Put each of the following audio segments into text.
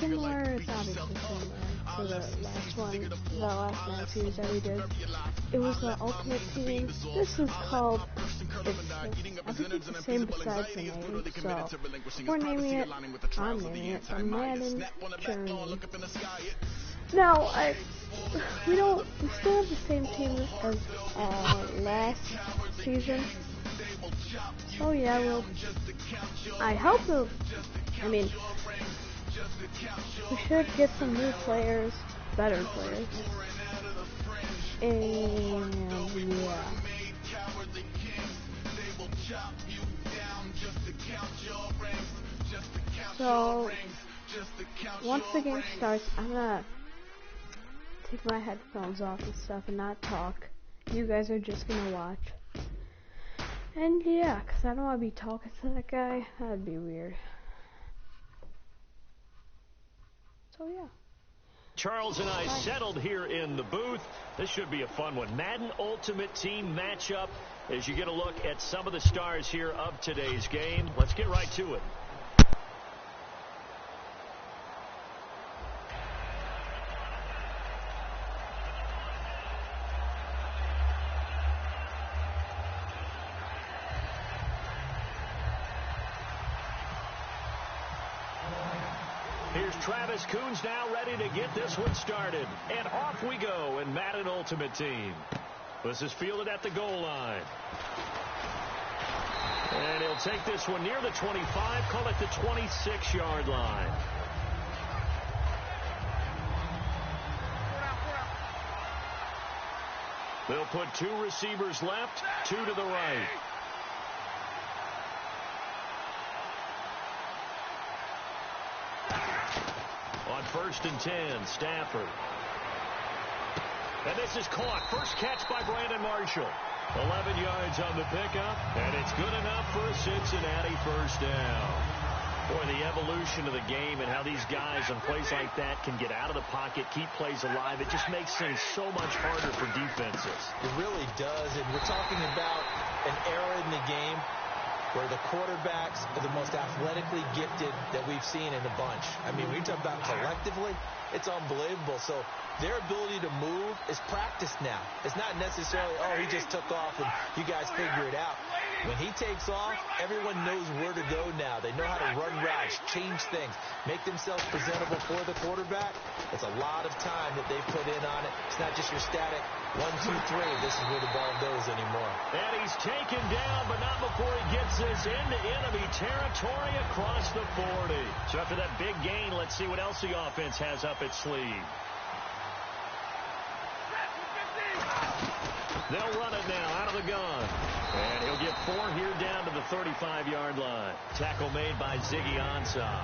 similar. It's obviously similar to the last one, the last Madden series that we did. It was the Ultimate Team. This is called, I think it's the same besides the name, so we're naming it, I'm naming it the Madden Journey. Now, we still have the same team as last season. Oh yeah, well, I hope we should get some new players, better players, and yeah. So, once the game starts, I'm gonna take my headphones off and stuff and not talk. You guys are just gonna watch. And yeah, cause I don't wanna be talking to that guy. That'd be weird. So yeah. Charles and I settled here in the booth. This should be a fun one. Madden Ultimate Team matchup as you get a look at some of the stars here of today's game. Let's get right to it. Here's Travis Coons now ready to get this one started. And off we go in Madden Ultimate Team. This is fielded at the goal line. And he'll take this one near the 25, call it the 26-yard line. They'll put two receivers left, two to the right. On 1st and 10, Stafford. And this is caught. First catch by Brandon Marshall. 11 yards on the pickup, and it's good enough for a Cincinnati first down. Boy, the evolution of the game and how these guys on plays like that can get out of the pocket, keep plays alive, it just makes things so much harder for defenses. It really does, and we're talking about an era in the game where the quarterbacks are the most athletically gifted that we've seen in the bunch. I mean, when you talk about collectively, it's unbelievable. So their ability to move is practiced now. It's not necessarily, oh, he just took off and you guys figure it out. When he takes off, everyone knows where to go now. They know how to run routes, change things, make themselves presentable for the quarterback. It's a lot of time that they put in on it. It's not just your static 1, 2, 3. This is where the ball goes anymore. And he's taken down, but not before he gets this into enemy territory across the 40. So after that big gain, let's see what else the offense has up its sleeve. They'll run it now out of the gun. And he'll get 4 here down to the 35-yard line. Tackle made by Ziggy Ansah.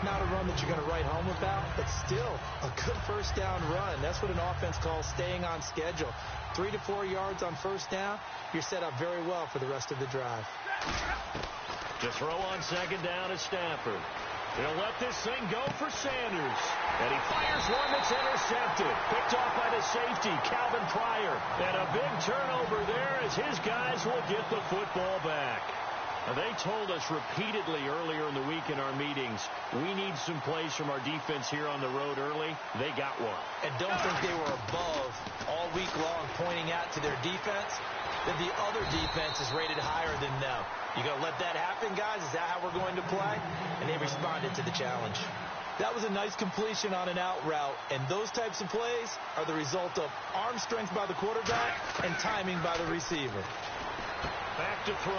Not a run that you're going to write home about, but still a good first down run. That's what an offense calls staying on schedule. 3 to 4 yards on first down, you're set up very well for the rest of the drive. To throw on second down is Stafford. He'll let this thing go for Sanders. And he fires one that's intercepted. Picked off by the safety, Calvin Pryor. And a big turnover there as his guys will get the football back. Now, they told us repeatedly earlier in the week in our meetings, we need some plays from our defense here on the road early. They got one. And don't think they were above all week long pointing out to their defense that the other defense is rated higher than them. You going to let that happen, guys? Is that how we're going to play? And they responded to the challenge. That was a nice completion on an out route, and those types of plays are the result of arm strength by the quarterback and timing by the receiver. Back to throw,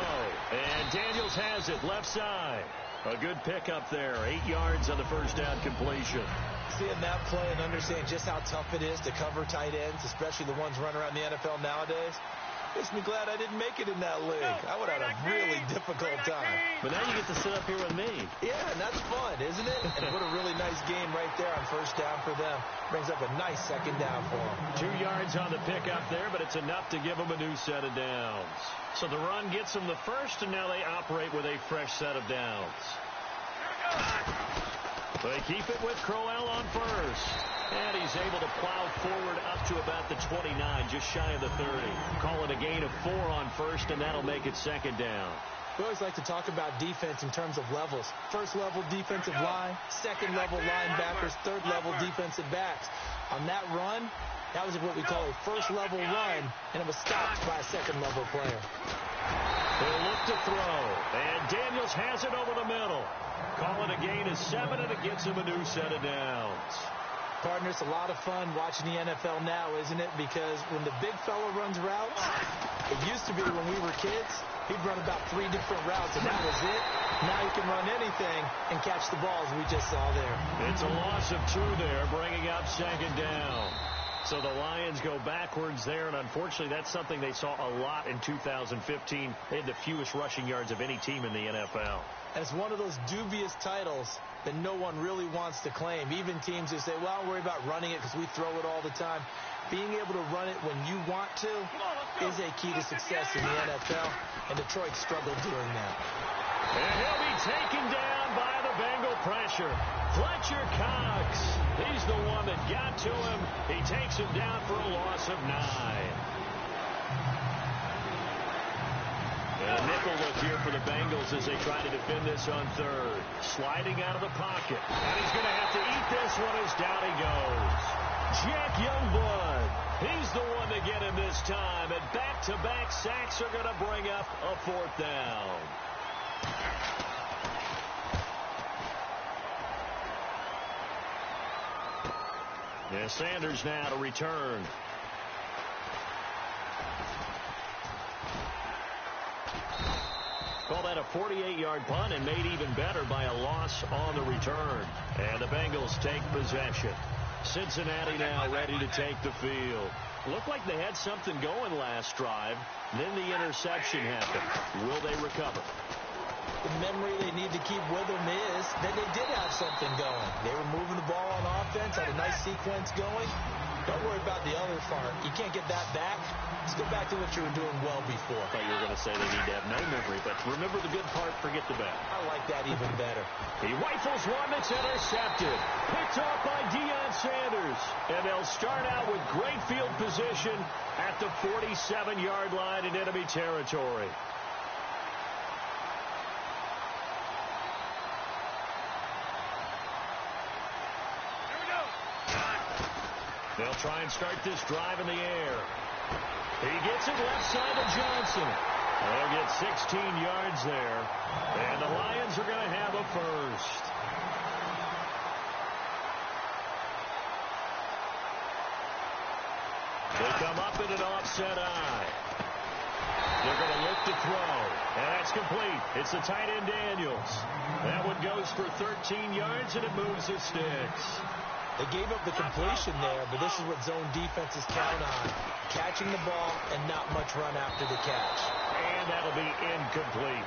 and Daniels has it left side. A good pickup there, 8 yards on the first down completion. Seeing that play and understanding just how tough it is to cover tight ends, especially the ones running around the NFL nowadays, makes me glad I didn't make it in that league. I would have had a really difficult time. But now you get to sit up here with me. Yeah, and that's fun, isn't it? And what a really nice game right there on first down for them. Brings up a nice second down for them. 2 yards on the pickup there, but it's enough to give them a new set of downs. So the run gets them the first, and now they operate with a fresh set of downs. They keep it with Crowell on first. And he's able to plow forward up to about the 29, just shy of the 30. Call it a gain of 4 on first, and that'll make it second down. We always like to talk about defense in terms of levels. First level defensive line, second level linebackers, third level defensive backs. On that run, that was what we call a first level run, and it was stopped by a second level player. They'll look to throw, and Daniels has it over the middle. Calling a gain of 7, and it gets him a new set of downs. Partner, it's a lot of fun watching the NFL now, isn't it? Because when the big fella runs routes, it used to be when we were kids, he'd run about 3 different routes, and that was it. Now he can run anything and catch the ball, as we just saw there. It's a loss of 2 there, bringing up second down. So the Lions go backwards there, and unfortunately that's something they saw a lot in 2015. They had the fewest rushing yards of any team in the NFL. And it's one of those dubious titles that no one really wants to claim. Even teams who say, well, I'll worry about running it because we throw it all the time. Being able to run it when you want to is a key to success in the NFL, and Detroit struggled doing that. And he'll be taken down by the Bengal pressure. Fletcher Cox, he's the one that got to him. He takes him down for a loss of 9. And a nickel look here for the Bengals as they try to defend this on third. Sliding out of the pocket. And he's going to have to eat this one as down he goes. Jack Youngblood, he's the one to get him this time. And back-to-back sacks are going to bring up a 4th down. Yeah, Sanders now to return. Call that a 48-yard punt and made even better by a loss on the return. And the Bengals take possession. Cincinnati now ready to take the field. Looked like they had something going last drive. Then the interception happened. Will they recover? The memory they need to keep with them is that they did have something going. They were moving the ball on offense, had a nice sequence going. Don't worry about the other part. You can't get that back. Let's go back to what you were doing well before. I thought you were going to say they need to have no memory, but remember the good part, forget the bad. I like that even better. He rifles one that's intercepted. Picked off by Deion Sanders. And they'll start out with great field position at the 47-yard line in enemy territory. They'll try and start this drive in the air. He gets it left side to Johnson. They'll get 16 yards there. And the Lions are going to have a first. They come up in an offset eye. They're going to look to throw. And that's complete. It's the tight end Daniels. That one goes for 13 yards, and it moves the sticks. They gave up the completion there, but this is what zone defenses count on. Catching the ball and not much run after the catch. And that'll be incomplete.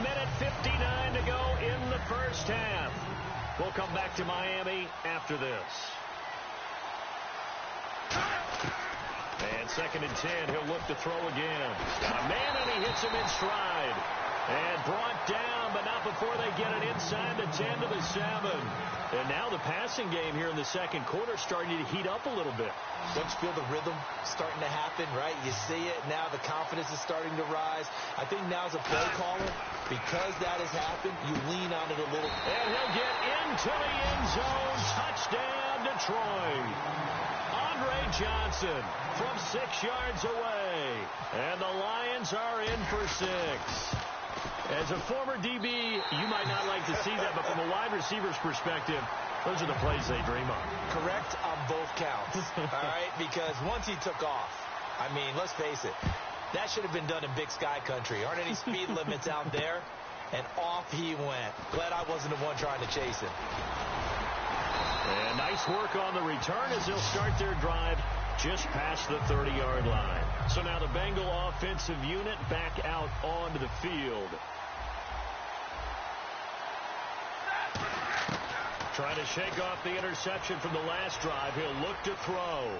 1:59 to go in the first half. We'll come back to Miami after this. And 2nd and 10, he'll look to throw again. Got a man, and he hits him in stride. And brought down, but not before they get it inside the 10 to the 7. And now the passing game here in the second quarter starting to heat up a little bit. Don't you feel the rhythm starting to happen, right? You see it. Now the confidence is starting to rise. I think now as a play caller, because that has happened, you lean on it a little. And he'll get into the end zone. Touchdown, Detroit. Andre Johnson from 6 yards away. And the Lions are in for 6. As a former DB, you might not like to see that, but from a wide receiver's perspective, those are the plays they dream of. Correct on both counts, all right? Because once he took off, I mean, let's face it, that should have been done in Big Sky country. Aren't any speed limits out there? And off he went. Glad I wasn't the one trying to chase him. And nice work on the return as they'll start their drive just past the 30-yard line. So now the Bengal offensive unit back out onto the field. Trying to shake off the interception from the last drive. He'll look to throw.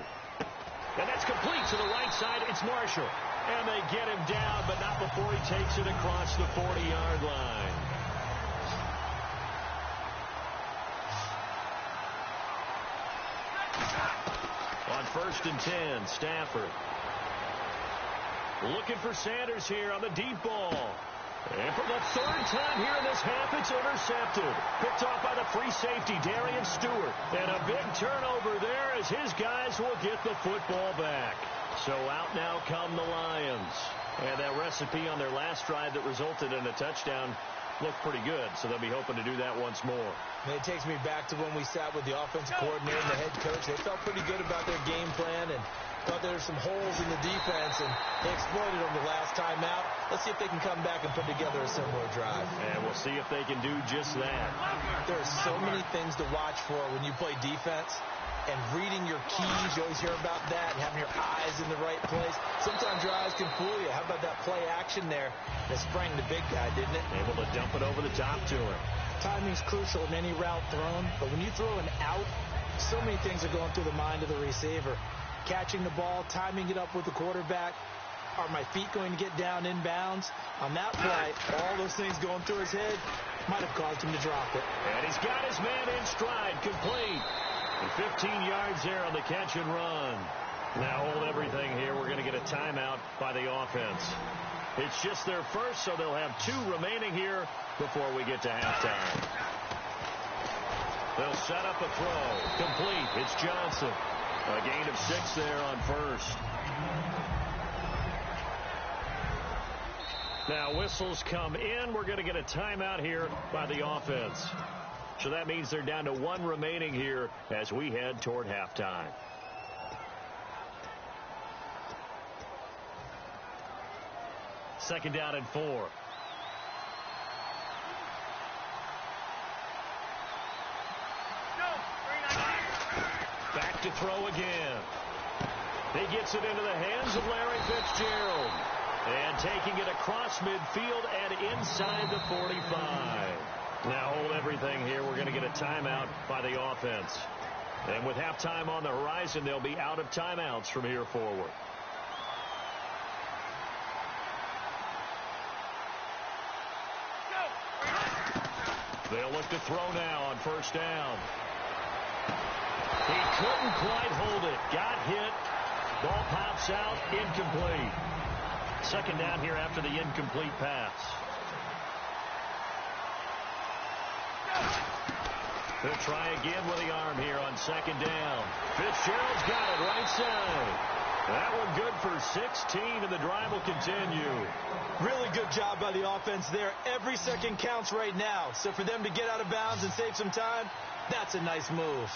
And that's complete to the right side. It's Marshall. And they get him down, but not before he takes it across the 40-yard line. On 1st and 10, Stafford. Looking for Sanders here on the deep ball. And for the third time here in this half, it's intercepted. Picked off by the free safety, Darian Stewart. And a big turnover there as his guys will get the football back. So out now come the Lions. And that recipe on their last drive that resulted in a touchdown looked pretty good, so they'll be hoping to do that once more. And it takes me back to when we sat with the offensive coordinator and the head coach. They felt pretty good about their game plan and thought there were some holes in the defense, and they exploited them the last time out. Let's see if they can come back and put together a similar drive. And we'll see if they can do just that. There are so many things to watch for when you play defense. And reading your keys, you always hear about that, and having your eyes in the right place. Sometimes your eyes can fool you. How about that play action there that sprang the big guy, didn't it? Able to dump it over the top to him. Timing's crucial in any route thrown, but when you throw an out, so many things are going through the mind of the receiver. Catching the ball, timing it up with the quarterback. Are my feet going to get down inbounds? On that play, all those things going through his head might have caused him to drop it. And he's got his man in stride, complete. And 15 yards there on the catch and run. Now hold everything here. We're going to get a timeout by the offense. It's just their first, so they'll have 2 remaining here before we get to halftime. They'll set up a throw. Complete. It's Johnson. A gain of 6 there on first. Now whistles come in. We're going to get a timeout here by the offense. So that means they're down to 1 remaining here as we head toward halftime. Second down and 4. Back to throw again. He gets it into the hands of Larry Fitzgerald. And taking it across midfield and inside the 45. Now hold everything here. We're going to get a timeout by the offense. And with halftime on the horizon, they'll be out of timeouts from here forward. They'll look to throw now on first down. He couldn't quite hold it. Got hit. Ball pops out. Incomplete. Second down here after the incomplete pass. They'll try again with the arm here on second down. Fitzgerald's got it right side. That one good for 16, and the drive will continue. Really good job by the offense there. Every second counts right now. So for them to get out of bounds and save some time, that's a nice move.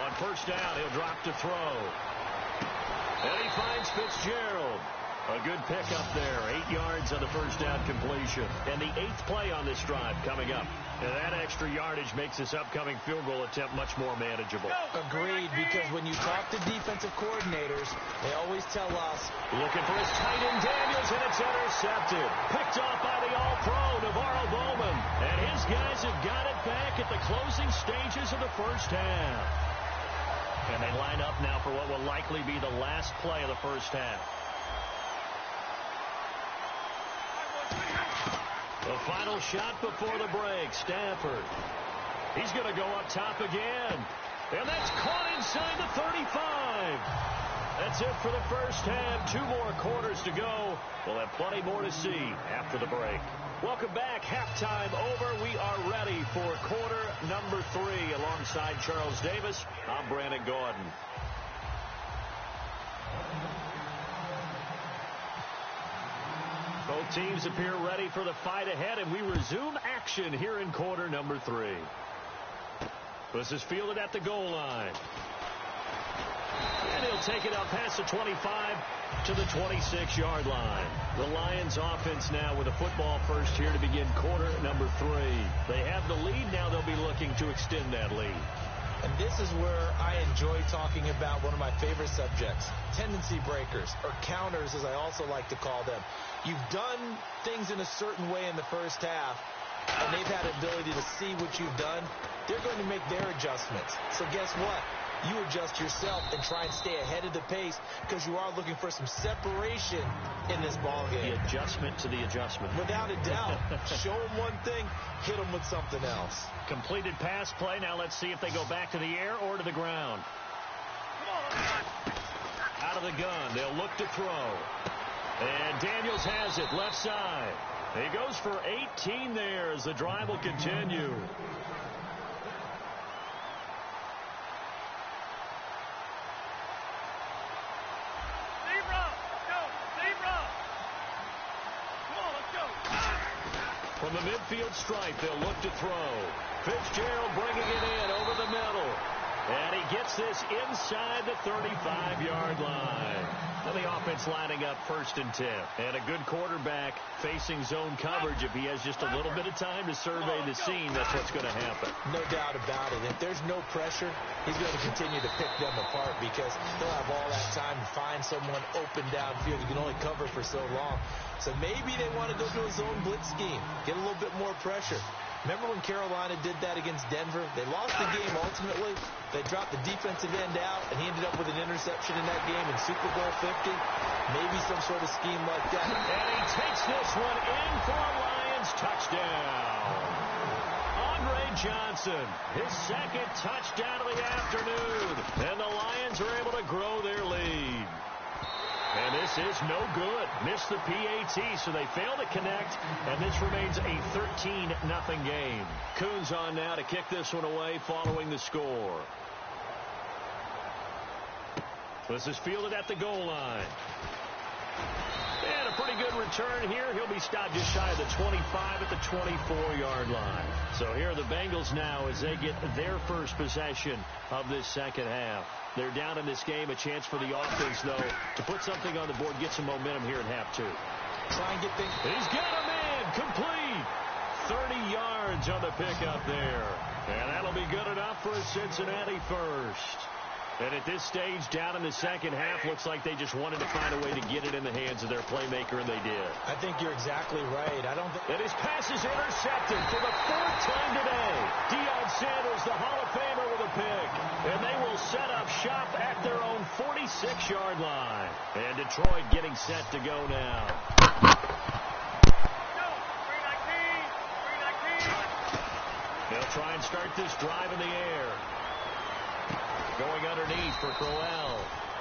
On first down, he'll drop to throw. And he finds Fitzgerald. A good pickup there. 8 yards on the first down completion. And the 8th play on this drive coming up. And that extra yardage makes this upcoming field goal attempt much more manageable. Agreed, because when you talk to defensive coordinators, they always tell us, looking for his tight end Daniels, and it's intercepted. Picked off by the all-pro, Navarro Bowman. And his guys have got it back at the closing stages of the first half. And they line up now for what will likely be the last play of the first half. The final shot before the break. Stafford. He's going to go up top again. And that's caught inside the 35. That's it for the first half. 2 more quarters to go. We'll have plenty more to see after the break. Welcome back. Halftime over. We are ready for quarter number 3. Alongside Charles Davis, I'm Brandon Gordon. Both teams appear ready for the fight ahead, and we resume action here in quarter number 3. This is fielded at the goal line. And he'll take it out past the 25 to the 26-yard line. The Lions offense now with a football first here to begin quarter number 3. They have the lead. Now they'll be looking to extend that lead. And this is where I enjoy talking about one of my favorite subjects, tendency breakers, or counters as I also like to call them. You've done things in a certain way in the first half, and they've had ability to see what you've done. They're going to make their adjustments. So guess what? You adjust yourself and try and stay ahead of the pace because you are looking for some separation in this ball game. The adjustment to the adjustment. Without a doubt. Show them one thing, hit them with something else. Completed pass play. Now let's see if they go back to the air or to the ground. Out of the gun, they'll look to throw. And Daniels has it, left side. He goes for 18 there as the drive will continue. From the midfield stripe, they'll look to throw. Fitzgerald bringing it in over the middle. And he gets this inside the 35-yard line. And the offense lining up 1st and 10. And a good quarterback facing zone coverage. If he has just a little bit of time to survey the scene, that's what's going to happen. No doubt about it. If there's no pressure, he's going to continue to pick them apart because he'll have all that time to find someone open downfield. You can only cover for so long. So maybe they want to go to a zone blitz scheme, get a little bit more pressure. Remember when Carolina did that against Denver? They lost the game ultimately. They dropped the defensive end out, and he ended up with an interception in that game in Super Bowl 50. Maybe some sort of scheme like that. And he takes this one in for a Lions touchdown. Andre Johnson, his 2nd touchdown of the afternoon. And the Lions are able to grow their lead. And this is no good. Missed the PAT, so they fail to connect, and this remains a 13-0 game. Coons on now to kick this one away following the score. This is fielded at the goal line. And a pretty good return here. He'll be stopped just shy of the 25 at the 24-yard line. So here are the Bengals now as they get their first possession of this second half. They're down in this game. A chance for the offense, though, to put something on the board, get some momentum here in half 2. Try and get things. He's got a man complete. 30 yards on the pickup there. And that'll be good enough for a Cincinnati first. And at this stage, down in the second half, looks like they just wanted to find a way to get it in the hands of their playmaker, and they did. I think you're exactly right. I don't think... And his pass is intercepted for the 4th time today. Deion Sanders, the Hall of Famer, with a pick. And they will set up shop at their own 46-yard line. And Detroit getting set to go now. They'll try and start this drive in the air. Going underneath for Crowell.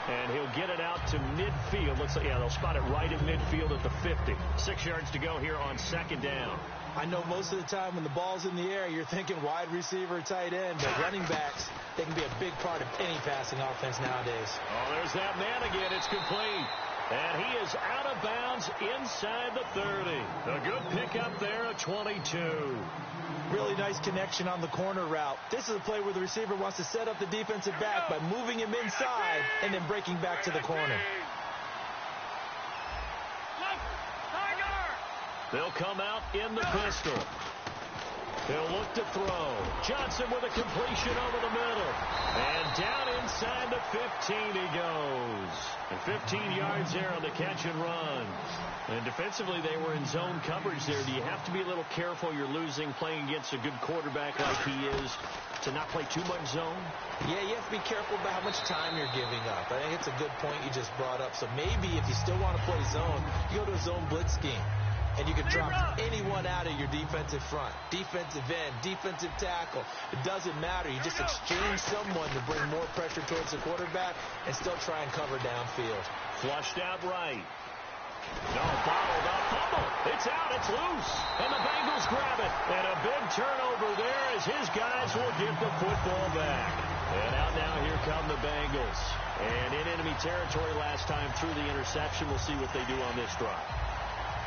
And he'll get it out to midfield. Looks like, yeah, they'll spot it right at midfield at the 50. 6 yards to go here on 2nd down. I know most of the time when the ball's in the air, you're thinking wide receiver, tight end, but running backs, they can be a big part of any passing offense nowadays. Oh, there's that man again. It's complete. And he is out of bounds inside the 30. A good pickup there at 22. Really nice connection on the corner route. This is a play where the receiver wants to set up the defensive back by moving him inside and then breaking back to the corner. They'll come out in the pistol. They'll look to throw. Johnson with a completion over the middle. And down inside the 15 he goes. And 15 yards there on the catch and run. And defensively, they were in zone coverage there. Do you have to be a little careful? You're losing playing against a good quarterback like he is to not play too much zone? Yeah, you have to be careful about how much time you're giving up. I think it's a good point you just brought up. So maybe if you still want to play zone, you go to a zone blitz scheme. And you can drop anyone out of your defensive front. Defensive end, defensive tackle. It doesn't matter. You just exchange someone to bring more pressure towards the quarterback and still try and cover downfield. Flushed out right. No, bottled up. Fumble. It's out. It's loose. And the Bengals grab it. And a big turnover there as his guys will get the football back. And out now, here come the Bengals. And in enemy territory last time through the interception. We'll see what they do on this drive.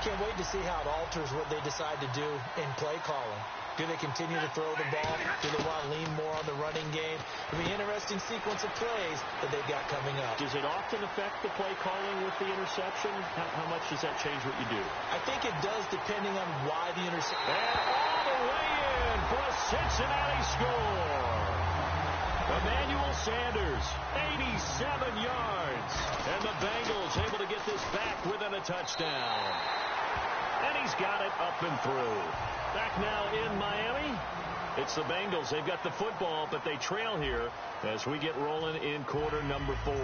Can't wait to see how it alters what they decide to do in play calling. Do they continue to throw the ball? Do they want to lean more on the running game? It'll be an interesting sequence of plays that they've got coming up. Does it often affect the play calling with the interception? How much does that change what you do? I think it does depending on why the interception. And all the way in for a Cincinnati score. Emmanuel Sanders, 87 yards. And the Bengals able to get this back within a touchdown. And he's got it up and through. Back now in Miami. It's the Bengals. They've got the football, but they trail here as we get rolling in quarter number 4.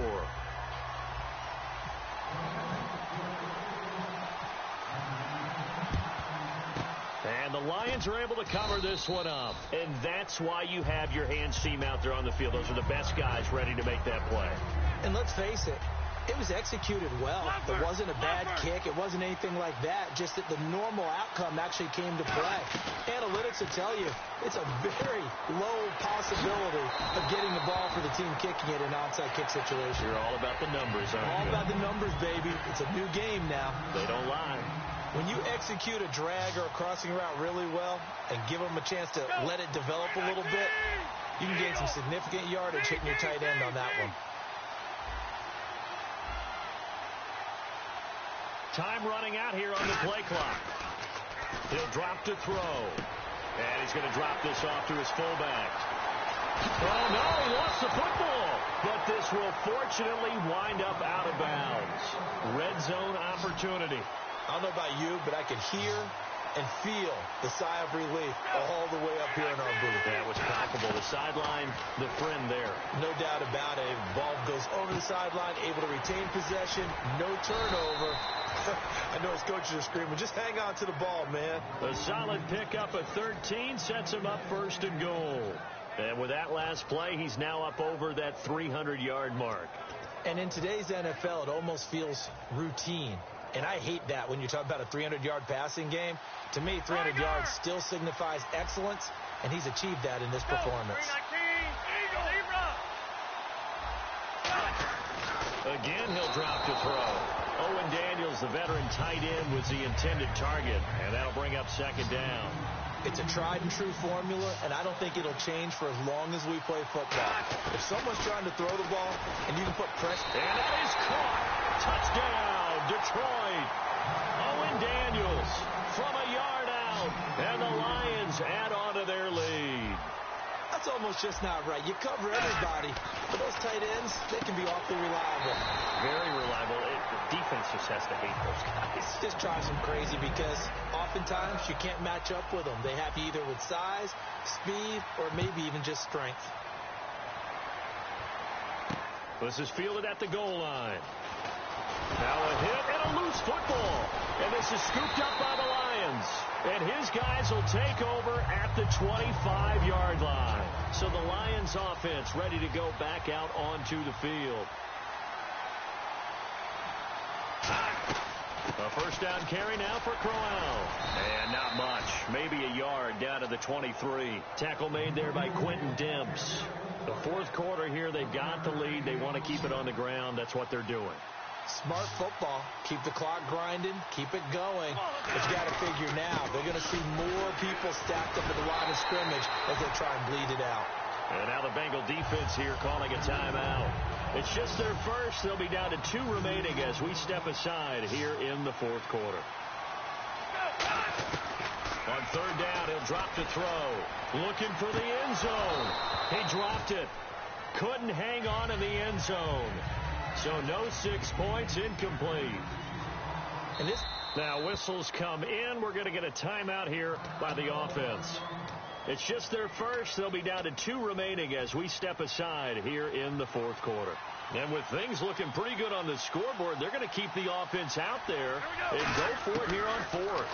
And the Lions are able to cover this one up. And that's why you have your hands team out there on the field. Those are the best guys ready to make that play. And let's face it, It was executed well. It wasn't a bad kick. It wasn't anything like that. Just that the normal outcome actually came to play. Analytics will tell you it's a very low possibility of getting the ball for the team kicking it in an onside kick situation. You're all about the numbers, aren't you? All about the numbers, baby. It's a new game now. They don't lie. When you execute a drag or a crossing route really well and give them a chance to let it develop a little bit, you can gain some significant yardage hitting your tight end on that one. Time running out here on the play clock. He'll drop to throw. And he's going to drop this off to his fullback. Oh, no, he lost the football. But this will fortunately wind up out of bounds. Red zone opportunity. I don't know about you, but I could hear and feel the sigh of relief all the way up here in our booth. That was palpable. The sideline, the friend there. No doubt about it. Ball goes over the sideline, able to retain possession, no turnover. I know his coaches are screaming, just hang on to the ball, man. A solid pickup of 13 sets him up first and goal. And with that last play, he's now up over that 300-yard mark. And in today's NFL, it almost feels routine. And I hate that when you talk about a 300-yard passing game. To me, 300 yards still signifies excellence, and he's achieved that in this performance. Again, he'll drop to throw. Owen Daniels, the veteran tight end, was the intended target, and that'll bring up second down. It's a tried-and-true formula, and I don't think it'll change for as long as we play football. If someone's trying to throw the ball, and you can put pressure... And that is caught. Touchdown, Detroit. Owen Daniels from a yard out, and the Lions add on to their lead. That's almost just not right. You cover everybody, but those tight ends, they can be awfully reliable. Very reliable. The defense just has to hate those guys. It just drives them crazy because oftentimes you can't match up with them. They have you either with size, speed, or maybe even just strength. This is fielded at the goal line. Now a hit and a loose football. And this is scooped up by the Lions. And his guys will take over at the 25-yard line. So the Lions offense ready to go back out onto the field. A first down carry now for Crowell. And not much. Maybe a yard down to the 23. Tackle made there by Quentin Demps. The fourth quarter here, they've got the lead. They want to keep it on the ground. That's what they're doing. Smart football. Keep the clock grinding. Keep it going. But you got to figure now, they're going to see more people stacked up at the line of scrimmage as they try and bleed it out. And now the Bengal defense here calling a timeout. It's just their first. They'll be down to 2 remaining as we step aside here in the fourth quarter. On third down, he'll drop to throw. Looking for the end zone. He dropped it. Couldn't hang on in the end zone. So no 6 points, incomplete. And this now whistles come in. We're going to get a timeout here by the offense. It's just their first. They'll be down to 2 remaining as we step aside here in the fourth quarter. And with things looking pretty good on the scoreboard, they're going to keep the offense out there and go for it here on fourth.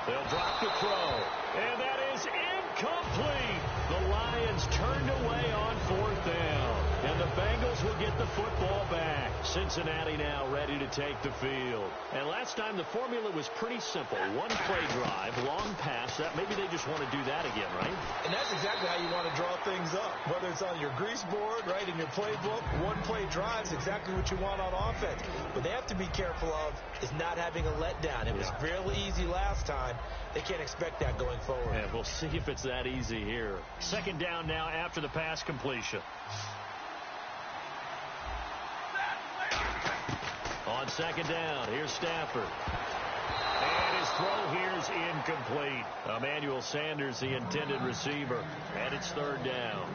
They'll drop the throw. And that is incomplete. The Lions turned away on fourth down. And the Bengals will get the football back. Cincinnati now ready to take the field. And last time the formula was pretty simple. One play drive, long pass. That maybe they just want to do that again, right? And that's exactly how you want to draw things up. Whether it's on your grease board, right, in your playbook, one play drive is exactly what you want on offense. What they have to be careful of is not having a letdown. It was fairly easy last time. They can't expect that going forward. Yeah, we'll see if it's that easy here. Second down now after the pass completion. On second down, here's Stafford. And his throw here's incomplete. Emmanuel Sanders, the intended receiver. And it's third down.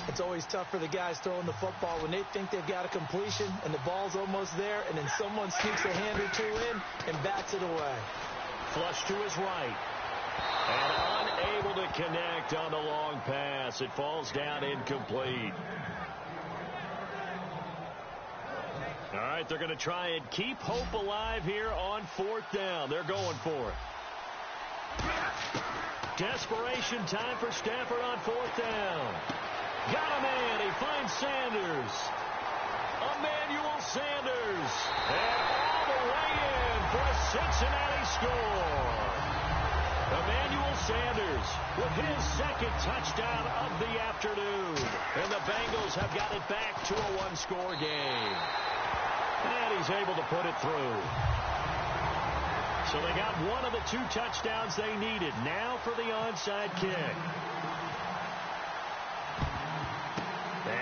It's always tough for the guys throwing the football when they think they've got a completion and the ball's almost there, and then someone sneaks a hand or two in and bats it away. Flush to his right. And unable to connect on the long pass. It falls down incomplete. All right, they're going to try and keep hope alive here on fourth down. They're going for it. Desperation time for Stafford on fourth down. Got a man. He finds Sanders. Emmanuel Sanders. And all the way in for a Cincinnati score. Emmanuel Sanders with his second touchdown of the afternoon. And the Bengals have got it back to a one-score game. And he's able to put it through. So they got one of the two touchdowns they needed. Now for the onside kick.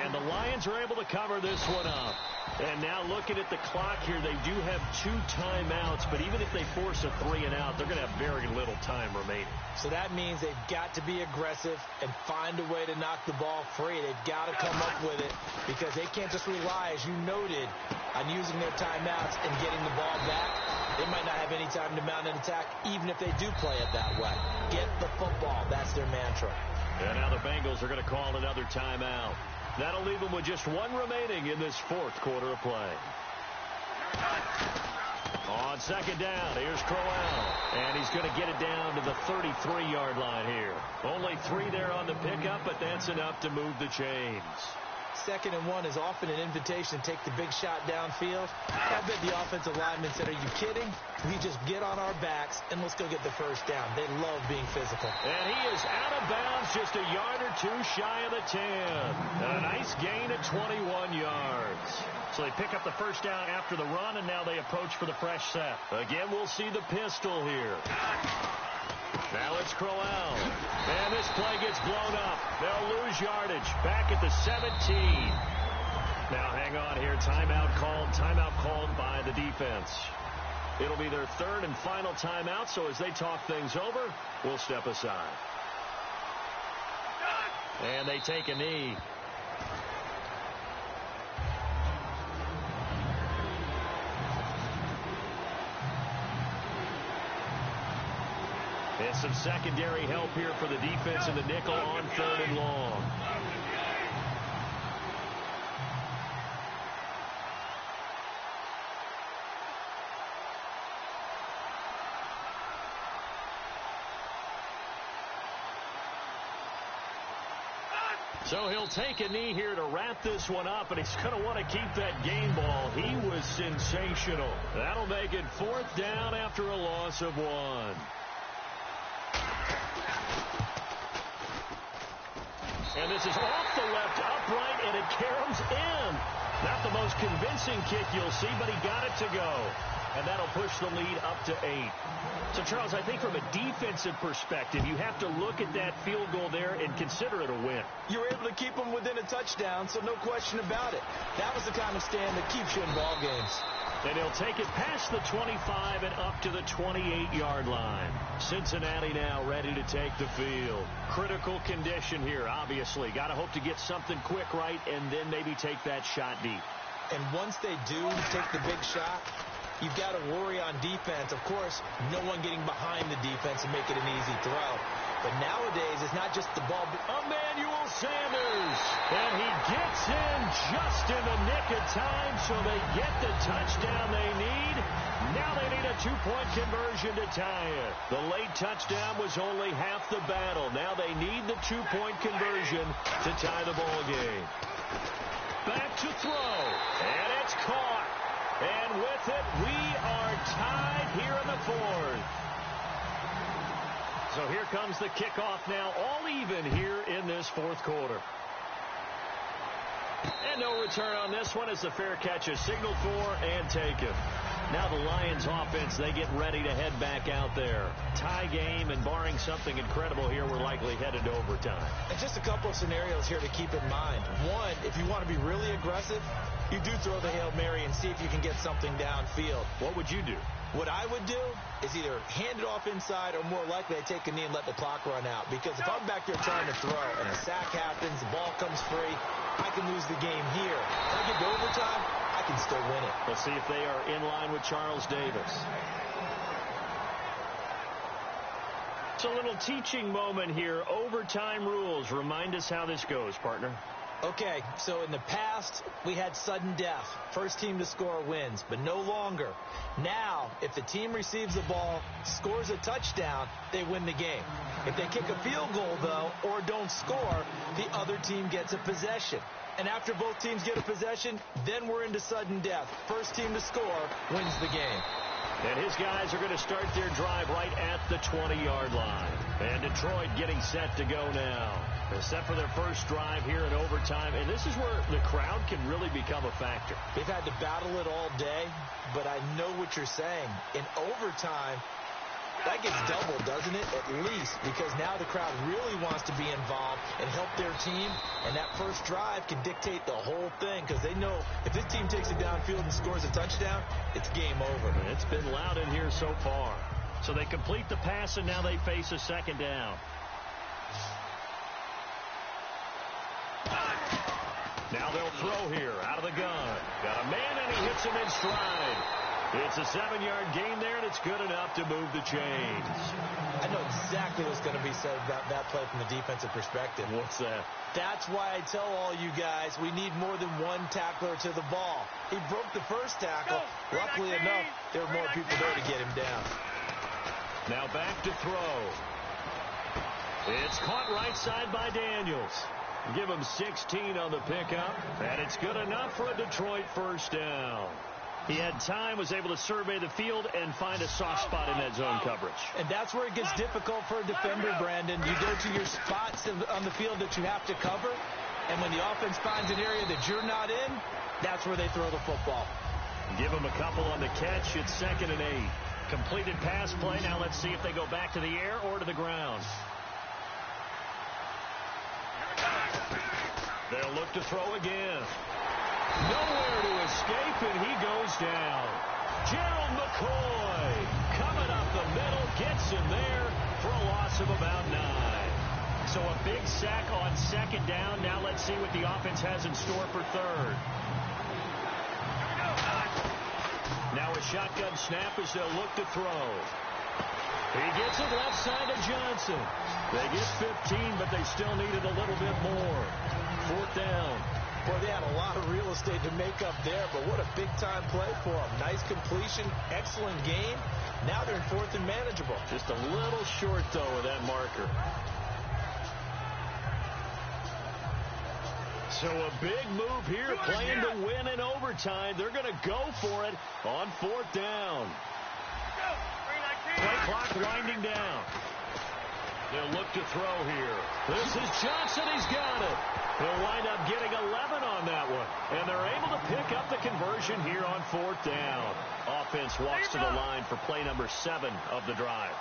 And the Lions are able to cover this one up. And now looking at the clock here, they do have 2 timeouts, but even if they force a 3-and-out, they're going to have very little time remaining. So that means they've got to be aggressive and find a way to knock the ball free. They've got to come up with it because they can't just rely, as you noted, on using their timeouts and getting the ball back. They might not have any time to mount an attack, even if they do play it that way. Get the football. That's their mantra. And now the Bengals are going to call another timeout. That'll leave them with just one remaining in this fourth quarter of play. On second down, here's Crowell. And he's going to get it down to the 33-yard line here. Only 3 there on the pickup, but that's enough to move the chains. 2nd and 1 is often an invitation to take the big shot downfield. I bet the offensive lineman said, are you kidding? We just get on our backs and let's go get the first down. They love being physical. And he is out of bounds, just a yard or 2 shy of the 10. A nice gain at 21 yards. So they pick up the first down after the run, and now they approach for the fresh set. Again, we'll see the pistol here. Now it's Crowell. And this play gets blown up. They'll lose yardage. Back at the 17. Now hang on here. Timeout called by the defense. It'll be their 3rd and final timeout, so as they talk things over, we'll step aside. And they take a knee. And some secondary help here for the defense in the nickel on 3rd and long. So he'll take a knee here to wrap this one up, and he's going to want to keep that game ball. He was sensational. That'll make it 4th down after a loss of 1. And this is off the left upright, and it caroms in. Not the most convincing kick you'll see, but he got it to go. And that'll push the lead up to 8. So, Charles, I think from a defensive perspective, you have to look at that field goal there and consider it a win. You were able to keep them within a touchdown, so no question about it. That was the kind of stand that keeps you in ball games. And he'll take it past the 25 and up to the 28-yard line. Cincinnati now ready to take the field. Critical condition here, obviously. Got to hope to get something quick right and then maybe take that shot deep. And once they do take the big shot, you've got to worry on defense. Of course, no one getting behind the defense and make it an easy throw. But nowadays, it's not just the ball. Emmanuel Sanders. And he gets in just in the nick of time, so they get the touchdown they need. Now they need a 2-point conversion to tie it. The late touchdown was only half the battle. Now they need the 2-point conversion to tie the ball game. Back to throw. And it's caught. And with it, we are tied here in the 4th. So here comes the kickoff now, all even here in this 4th quarter. And no return on this one as the fair catch is signaled for and taken. Now the Lions offense, they get ready to head back out there. Tie game, and barring something incredible here, we're likely headed to overtime. And just a couple of scenarios here to keep in mind. One, if you want to be really aggressive, you do throw the Hail Mary and see if you can get something downfield. What would you do? What I would do is either hand it off inside or more likely I take a knee and let the clock run out. Because if I'm back there trying to throw and a sack happens, the ball comes free, I can lose the game here. If I get to overtime, I can still win it. Let's see if they are in line with Charles Davis. It's a little teaching moment here. Overtime rules. Remind us how this goes, partner. Okay, so in the past, we had sudden death. First team to score wins, but no longer. Now, if the team receives the ball, scores a touchdown, they win the game. If they kick a field goal, though, or don't score, the other team gets a possession. And after both teams get a possession, then we're into sudden death. First team to score wins the game. And his guys are going to start their drive right at the 20-yard line. And Detroit getting set to go now. They're set for their first drive here in overtime. And this is where the crowd can really become a factor. They've had to battle it all day, but I know what you're saying. In overtime, that gets doubled, doesn't it? At least, because now the crowd really wants to be involved and help their team, and that first drive can dictate the whole thing because they know if this team takes it downfield and scores a touchdown, it's game over. And it's been loud in here so far. So they complete the pass, and now they face a second down. Now they'll throw here out of the gun. Got a man, and he hits him in stride. It's a 7-yard gain there, and it's good enough to move the chains. I know exactly what's going to be said about that play from the defensive perspective. What's that? That's why I tell all you guys we need more than one tackler to the ball. He broke the first tackle. Luckily enough, there were more people there to get him down. Now back to throw. It's caught right side by Daniels. Give him 16 on the pickup, and it's good enough for a Detroit first down. He had time, was able to survey the field and find a soft spot in that zone coverage. And that's where it gets difficult for a defender, Brandon. You go to your spots on the field that you have to cover, and when the offense finds an area that you're not in, that's where they throw the football. Give him a couple on the catch. It's 2nd and 8. Completed pass play. Now let's see if they go back to the air or to the ground. They'll look to throw again. Nowhere to escape, and he goes down. Gerald McCoy coming up the middle, gets him there for a loss of about 9. So a big sack on 2nd down. Now let's see what the offense has in store for 3rd. Now a shotgun snap as they'll look to throw. He gets it left side to Johnson. They get 15, but they still needed a little bit more. 4th down. Boy, they had a lot of real estate to make up there, but what a big-time play for them. Nice completion, excellent game. Now they're in 4th and manageable. Just a little short, though, with that marker. So a big move here, playing to win in overtime. They're going to go for it on 4th down. Play clock winding down. They'll look to throw here. This is Johnson. He's got it. He'll wind up getting 11 on that one. And they're able to pick up the conversion here on 4th down. Offense walks to the line for play number 7 of the drive.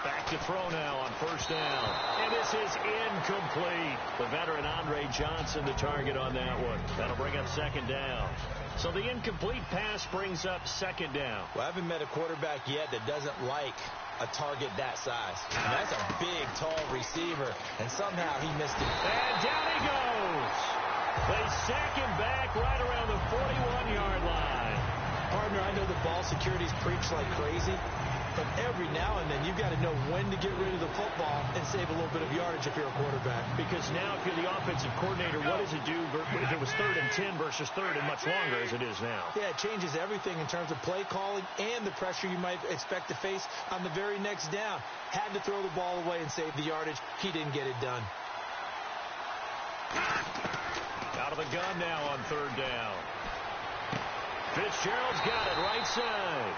Back to throw now on 1st down. And this is incomplete. The veteran Andre Johnson, the target on that one. That'll bring up 2nd down. So the incomplete pass brings up 2nd down. Well, I haven't met a quarterback yet that doesn't like a target that size. And that's a big, tall receiver, and somehow he missed it. And down he goes. They sack him back right around the 41-yard line. Partner, I know the ball security's preached like crazy, but every now and then you've got to know when to get rid of the football and save a little bit of yardage if you're a quarterback. Because now if you're the offensive coordinator, what does it do if it was 3rd and 10 versus 3rd and much longer as it is now? Yeah, it changes everything in terms of play calling and the pressure you might expect to face on the very next down. Had to throw the ball away and save the yardage. He didn't get it done. Out of the gun now on 3rd down. Fitzgerald's got it right side.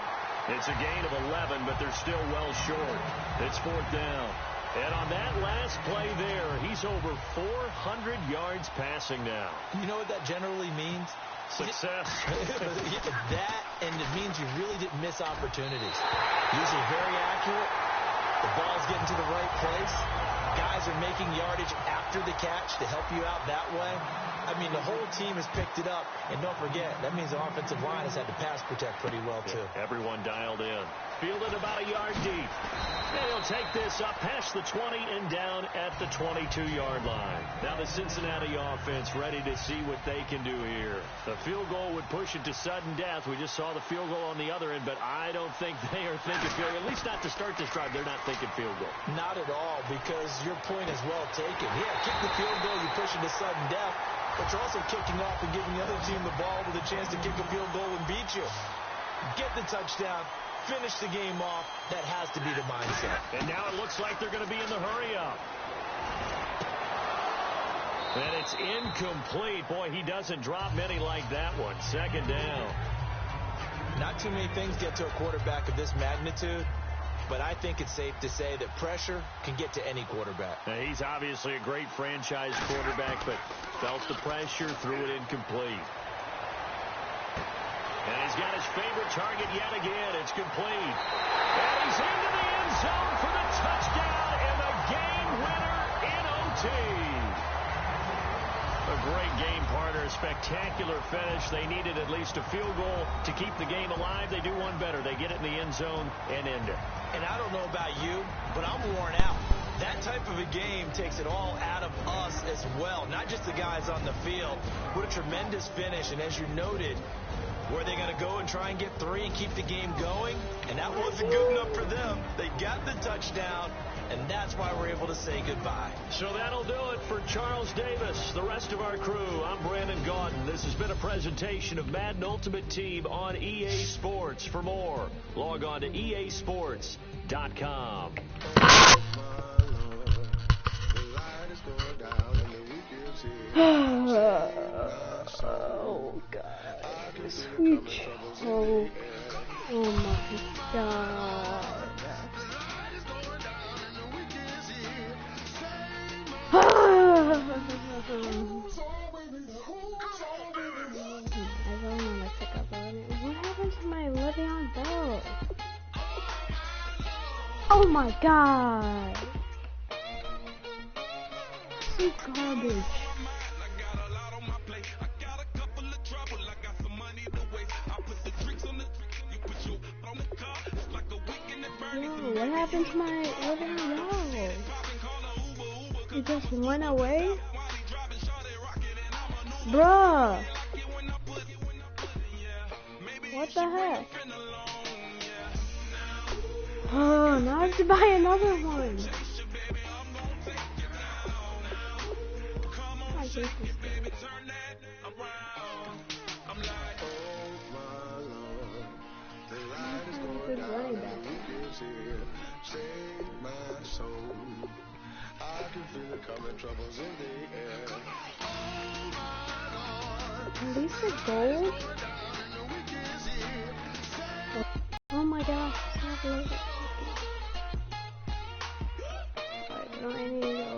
It's a gain of 11, but they're still well short. It's 4th down. And on that last play there, he's over 400 yards passing now. You know what that generally means? Success. That, and it means you really didn't miss opportunities. Usually very accurate. The ball's getting to the right place. Guys are making yardage after the catch to help you out that way. I mean, the whole team has picked it up. And don't forget, that means the offensive line has had to pass protect pretty well, too. Yeah, everyone dialed in. fielded about a yard deep. And he'll take this up past the 20 and down at the 22-yard line. Now the Cincinnati offense ready to see what they can do here. The field goal would push it to sudden death. We just saw the field goal on the other end, but I don't think they are thinking field goal. At least not to start this drive. They're not thinking field goal. Not at all, because your point is well taken. Yeah, kick the field goal, you push it to sudden death, but you're also kicking off and giving the other team the ball with a chance to kick a field goal and beat you. Get the touchdown. Finish the game off. That has to be the mindset. And now it looks like they're going to be in the hurry-up. And it's incomplete. Boy, he doesn't drop many like that one. Second down. Not too many things get to a quarterback of this magnitude, but I think it's safe to say that pressure can get to any quarterback. Now, he's obviously a great franchise quarterback, but felt the pressure, threw it incomplete. And he's got his favorite target yet again. It's complete. And he's into the end zone for the touchdown and the game winner in OT. A great game partner, a spectacular finish. They needed at least a field goal to keep the game alive. They do one better. They get it in the end zone and end it. And I don't know about you, but I'm worn out. That type of a game takes it all out of us as well, not just the guys on the field. What a tremendous finish, and as you noted, were they going to go and try and get 3 and keep the game going? And that wasn't good enough for them. They got the touchdown, and that's why we're able to say goodbye. So that'll do it for Charles Davis, the rest of our crew. I'm Brandon Gaudin. This has been a presentation of Madden Ultimate Team on EA Sports. For more, log on to easports.com. Oh, God. Sweet hope. Oh, my God. I don't want to pick up on it. What happened to my Le'Veon Bell? Oh, my God. So garbage. Yo, what happened to my Le'Veon Bell? He just went away? Bruh! What the heck? Oh, now I have to buy another one. I hate this game. Good running back. At least the gold? Oh my gosh, stop looking. Alright, we don't need to go.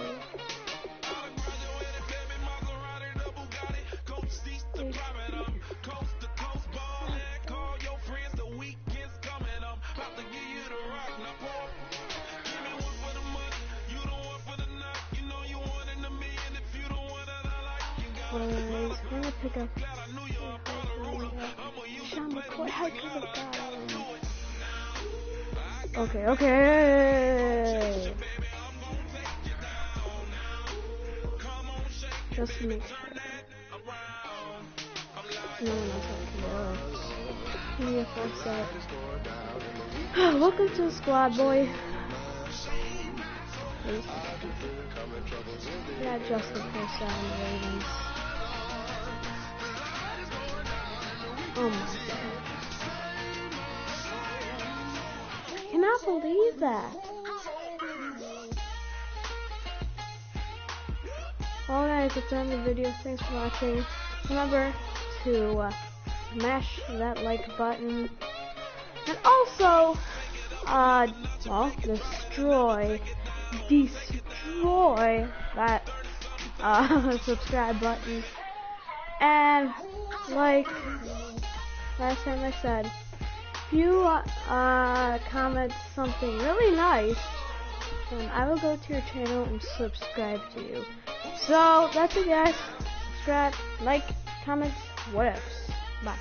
He's gonna pick up Sean McCoy. How could have got him? Okay. Just to make sure. No one else can give me a full set. Welcome to the squad, boy. Yeah, just the first down, the Ravens. Oh my God. I cannot believe that. Well guys, that's the end of the video. Thanks for watching. Remember to smash that like button. And also, well, destroy that subscribe button. And like last time I said, if you comment something really nice, then I will go to your channel and subscribe to you. So that's it guys. Subscribe, like, comment, what else. Bye.